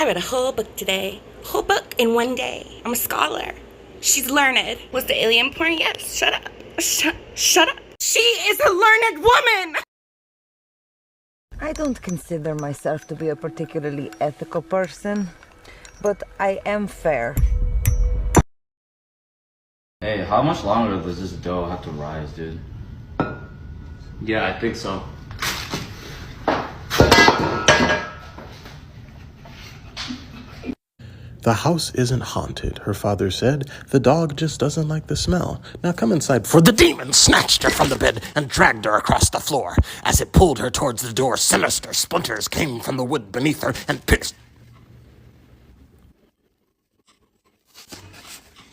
I read a whole book today. Whole book in one day. I'm a scholar. She's learned. Was the alien porn? Yes. Shut up. Shut up. She is a learned woman! I don't consider myself to be a particularly ethical person, but I am fair. Hey, how much longer does this dough have to rise, dude? Yeah, I think so. The house isn't haunted, her father said. The dog just doesn't like the smell. Now come inside, for the demon snatched her from the bed and dragged her across the floor. As it pulled her towards the door, sinister splinters came from the wood beneath her and pierced.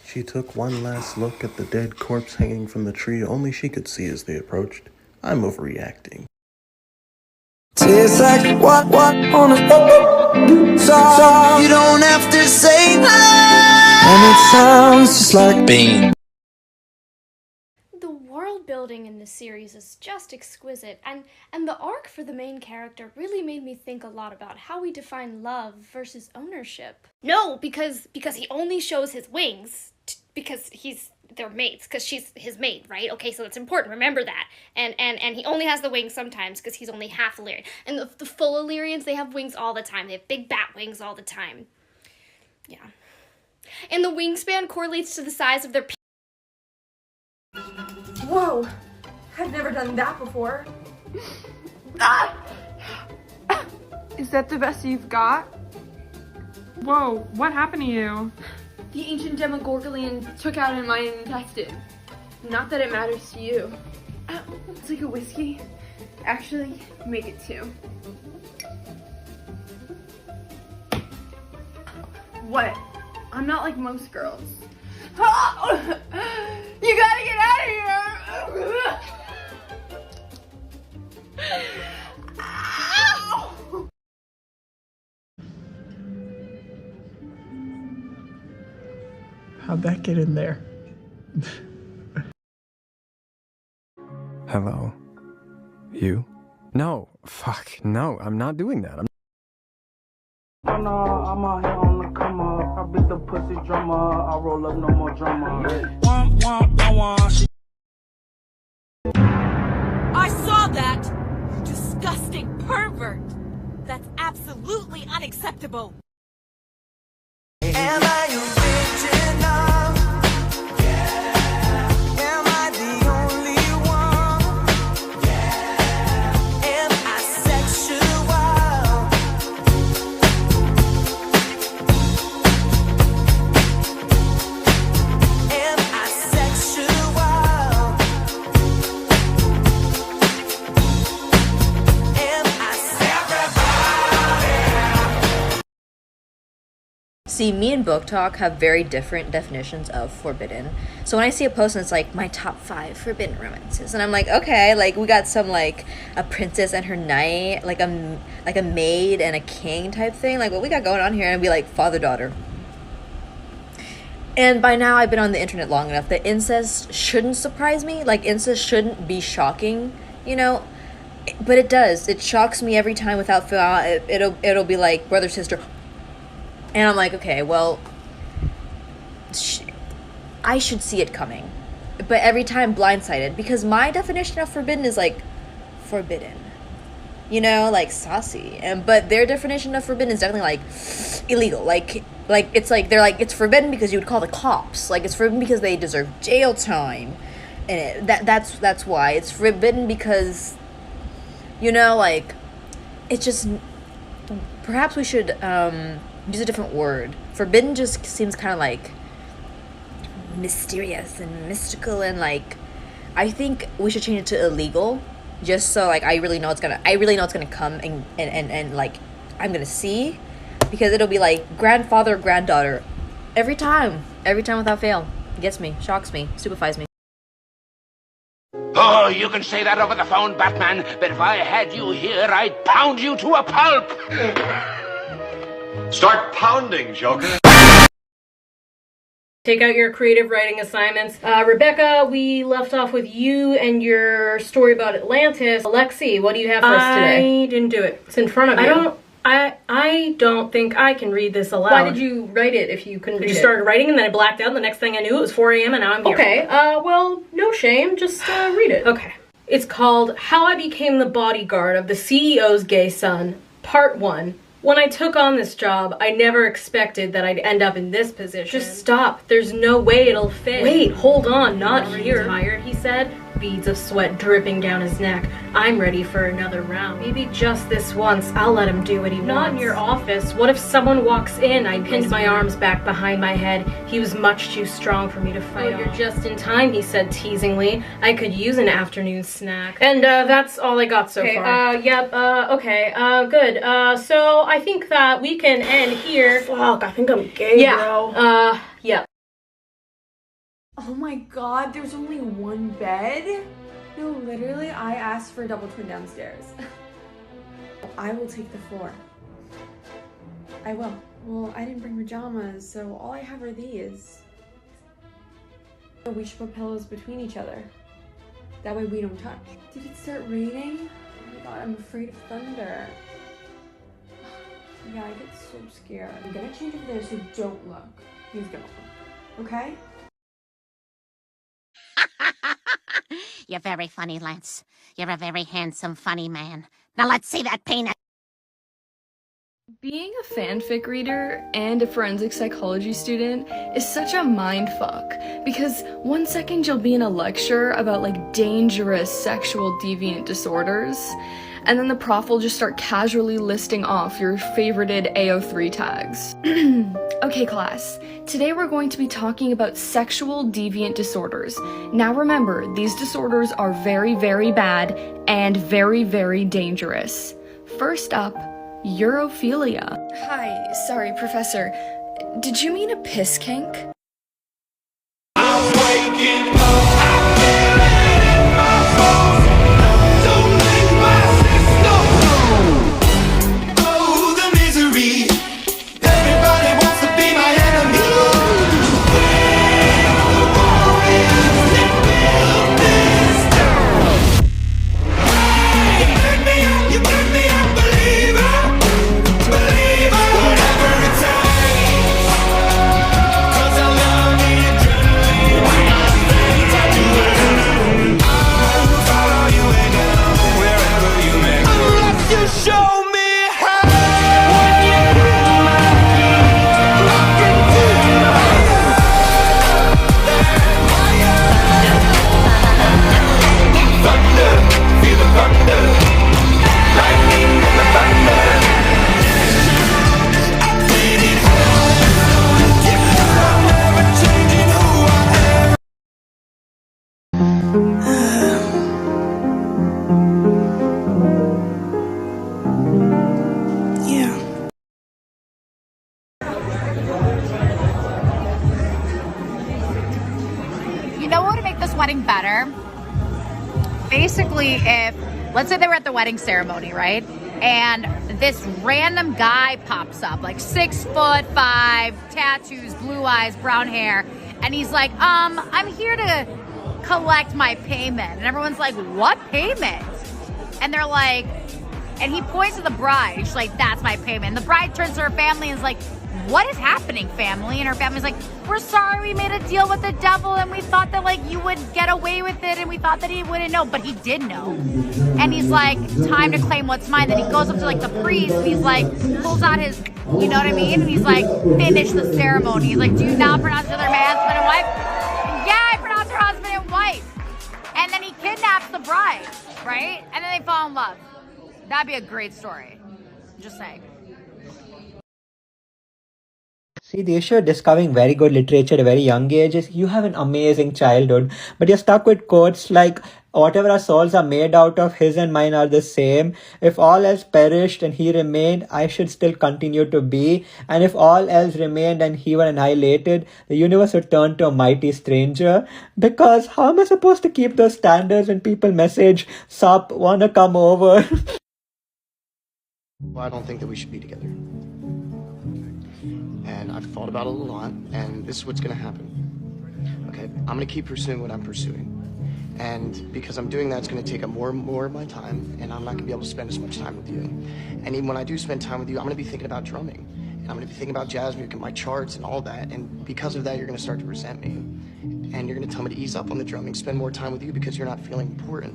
She took one last look at the dead corpse hanging from the tree only she could see as they approached. I'm overreacting. Tastes like what on a song. You don't have to say that. And it sounds just like Bean. The world building in this series is just exquisite, and the arc for the main character really made me think a lot about how we define love versus ownership. No, because he only shows his wings because they're mates, because she's his mate, right? Okay, so that's important, remember that. And he only has the wings sometimes because he's only half Illyrian. And the full Illyrians, they have wings all the time. They have big bat wings all the time. Yeah. And the wingspan correlates to the size of their Whoa! I've never done that before. Is that the best you've got? Whoa, what happened to you? The ancient Demogorgonian took out my intestine. Not that it matters to you. It's like a whiskey. Actually, make it two. What? I'm not like most girls. You gotta get out of here! How'd that get in there? Hello? You? No, fuck, no, I'm not doing that. I'm out here on the come up. I beat the pussy drummer. I roll up no more drummer. I saw that! Disgusting pervert! That's absolutely unacceptable! Am I original? Yeah. Am I the only one? Yeah. Am I sexual? Am I sexual? Am I See, me and Book Talk have very different definitions of forbidden. So when I see a post and it's like, my top 5 forbidden romances, and I'm like, okay, like we got some like a princess and her knight, like a maid and a king type thing, like what we got going on here, and I'd be like, father-daughter. And by now I've been on the internet long enough that incest shouldn't surprise me, like incest shouldn't be shocking, you know, but it does. It shocks me every time without fail. It'll be like brother, sister. And I'm like, okay, well, I should see it coming. But every time blindsided, because my definition of forbidden is like forbidden. You know, like saucy. But their definition of forbidden is definitely like illegal. Like it's like they're like, it's forbidden because you would call the cops. Like it's forbidden because they deserve jail time. And that's why. It's forbidden because, you know, like it's just, perhaps we should use a different word. Forbidden just seems kind of like mysterious and mystical, and like I think we should change it to illegal, just so like I really know it's gonna come and like I'm gonna see, because it'll be like grandfather, granddaughter every time without fail. It gets me, shocks me, stupefies me. Oh, you can say that over the phone, Batman, but if I had you here, I'd pound you to a pulp! Start pounding, Joker. Take out your creative writing assignments. Rebecca, we left off with you and your story about Atlantis. Alexi, what do you have for us today? I didn't do it. It's in front of you. I don't think I can read this aloud. Why did you write it if you couldn't I read just it? started writing and then I blacked out and the next thing I knew it was 4 a.m. and now I'm here. Okay, well, no shame, just read it. Okay. It's called How I Became the Bodyguard of the CEO's Gay Son, Part 1. When I took on this job, I never expected that I'd end up in this position. Just stop. There's no way it'll fit. Wait, hold on, not here. Tired, he said, beads of sweat dripping down his neck. I'm ready for another round. Maybe just this once, I'll let him do what he wants. Not in your office. What if someone walks in? I pinned my arms back behind my head. He was much too strong for me to fight. Oh, you're just in time, he said teasingly. I could use an afternoon snack. And that's all I got so far. Okay, good. So I think that we can end here. Fuck, I think I'm gay, bro. Yeah. Oh my god, there's only one bed? No, literally, I asked for a double twin downstairs. I will take the floor. I will. Well, I didn't bring pajamas, so all I have are these. We should put pillows between each other. That way we don't touch. Did it start raining? Oh my god, I'm afraid of thunder. Yeah, I get so scared. I'm gonna change over there, so don't look. He's gonna look. Okay? You're very funny, Lance. You're a very handsome, funny man. Now let's see that penis. Being a fanfic reader and a forensic psychology student is such a mindfuck because one second you'll be in a lecture about like dangerous sexual deviant disorders, and then the prof will just start casually listing off your favorited AO3 tags. Okay, class. Today we're going to be talking about sexual deviant disorders. Now remember, these disorders are very, very bad and very, very dangerous. First up, urophilia. Hi, sorry, Professor. Did you mean a piss kink? You know what would make this wedding better? Basically, if, let's say they were at the wedding ceremony, right? And this random guy pops up, like 6'5", tattoos, blue eyes, brown hair. And he's like, I'm here to collect my payment. And everyone's like, what payment? And they're like, and he points to the bride. She's like, that's my payment. And the bride turns to her family and is like, what is happening, family? And her family's like, we're sorry, we made a deal with the devil and we thought that like you would get away with it and we thought that he wouldn't know, but he did know. And he's like, time to claim what's mine. Then he goes up to like the priest and he's like, pulls out his, you know what I mean? And he's like, finish the ceremony. He's like, do you now pronounce each other my husband and wife? Yeah, I pronounce her husband and wife. And then he kidnaps the bride, right? And then they fall in love. That'd be a great story. Just saying. See, the issue of discovering very good literature at a very young age is you have an amazing childhood, but you're stuck with quotes like, whatever our souls are made out of, his and mine are the same. If all else perished and he remained, I should still continue to be. And if all else remained and he were annihilated, the universe would turn to a mighty stranger. Because how am I supposed to keep those standards when people message, sup, wanna come over? Well, I don't think that we should be together. And I've thought about it a lot, and this is what's gonna happen. Okay, I'm gonna keep pursuing what I'm pursuing. And because I'm doing that, it's going to take up more and more of my time, and I'm not going to be able to spend as much time with you. And even when I do spend time with you, I'm going to be thinking about drumming, and I'm going to be thinking about jazz music and my charts and all that. And because of that, you're going to start to resent me. And you're going to tell me to ease up on the drumming, spend more time with you because you're not feeling important.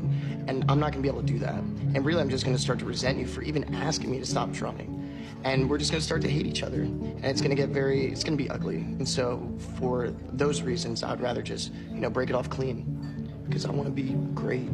And I'm not going to be able to do that. And really, I'm just going to start to resent you for even asking me to stop drumming. And we're just going to start to hate each other. And it's going to be ugly. And so for those reasons, I'd rather just, break it off clean. Because I want to be great.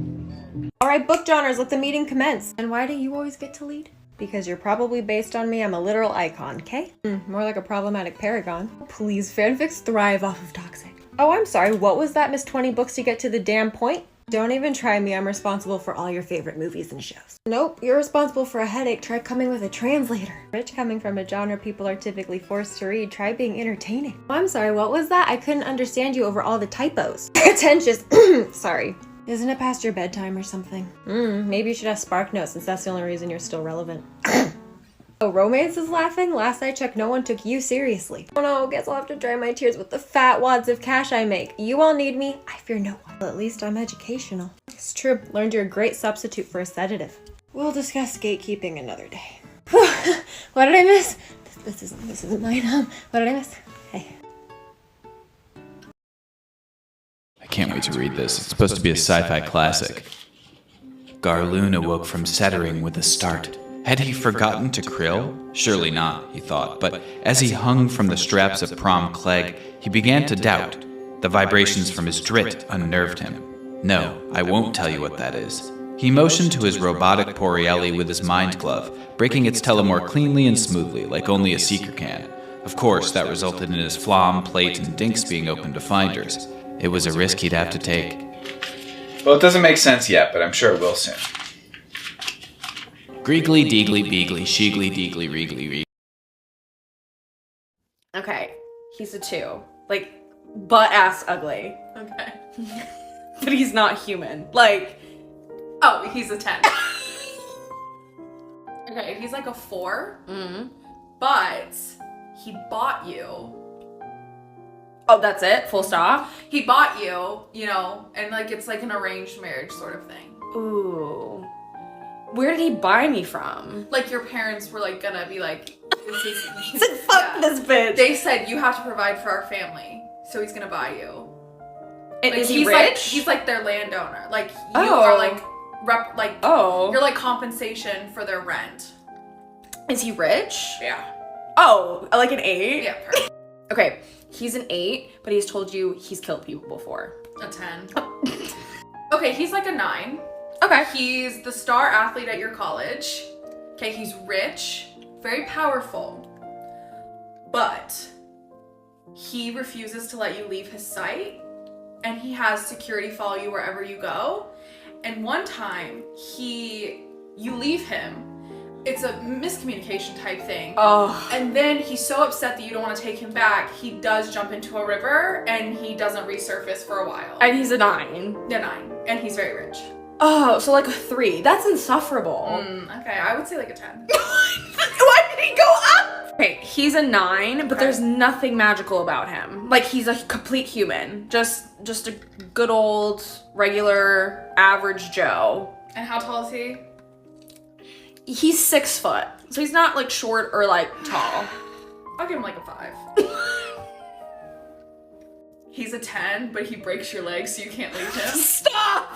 Alright, book genres, let the meeting commence. And why do you always get to lead? Because you're probably based on me, I'm a literal icon, okay? More like a problematic paragon. Please, fanfics thrive off of toxic. Oh, I'm sorry, what was that, Miss 20 books to get to the damn point? Don't even try me, I'm responsible for all your favorite movies and shows. Nope, you're responsible for a headache, try coming with a translator. Rich coming from a genre people are typically forced to read, try being entertaining. Oh, I'm sorry, what was that? I couldn't understand you over all the typos. Pretentious, sorry. Isn't it past your bedtime or something? Maybe you should have Spark Notes since that's the only reason you're still relevant. Oh, Romance is laughing? Last I checked, no one took you seriously. Oh no, guess I'll have to dry my tears with the fat wads of cash I make. You all need me, I fear no one. Well, at least I'm educational. It's true, learned you're a great substitute for a sedative. We'll discuss gatekeeping another day. What did I miss? This isn't mine, what did I miss? Hey. I can't wait to read this. It's supposed to be a sci-fi classic. Garloon awoke from settering with a start. Had he forgotten to krill? Surely not, he thought, but as he hung from the straps of Prom Clegg, he began to doubt. The vibrations from his drit unnerved him. No, I won't tell you what that is. He motioned to his robotic Porielli with his mind glove, breaking its telemore cleanly and smoothly, like only a seeker can. Of course, that resulted in his flom, plate, and dinks being open to finders. It was a risk he'd have to take. Well, it doesn't make sense yet, but I'm sure it will soon. Greegly, deegly, beegly, sheegly, deegly, reegly, reegly. Okay, he's a 2. Like, butt-ass ugly. Okay. But he's not human. Like, oh, he's a 10. Okay, he's like a 4. But he bought you. Oh, that's it? Full stop? He bought you, and like it's like an arranged marriage sort of thing. Ooh. Where did he buy me from? Like your parents were like gonna be like, He's like, fuck this bitch. They said you have to provide for our family, so he's gonna buy you. And like, is he he's rich? Like, he's like their landowner. Like you are like you're like compensation for their rent. Is he rich? Yeah. Oh, like an 8? Yeah, perfect. Okay, he's an 8, but he's told you he's killed people before. A 10. Okay, he's like a 9. Okay. He's the star athlete at your college. Okay, he's rich, very powerful, but he refuses to let you leave his sight, and he has security follow you wherever you go. And one time, you leave him. It's a miscommunication type thing. Oh. And then he's so upset that you don't want to take him back, he does jump into a river, and he doesn't resurface for a while. And he's a 9. Yeah, 9. And he's very rich. Oh, so like a 3. That's insufferable. Okay, I would say like a 10. Why did he go up? Okay, he's a 9, but there's nothing magical about him. Like, he's a complete human. Just a good old, regular, average Joe. And how tall is he? He's 6 foot. So he's not like short or like tall. I'll give him like a 5. He's a 10, but he breaks your legs so you can't leave him. Stop!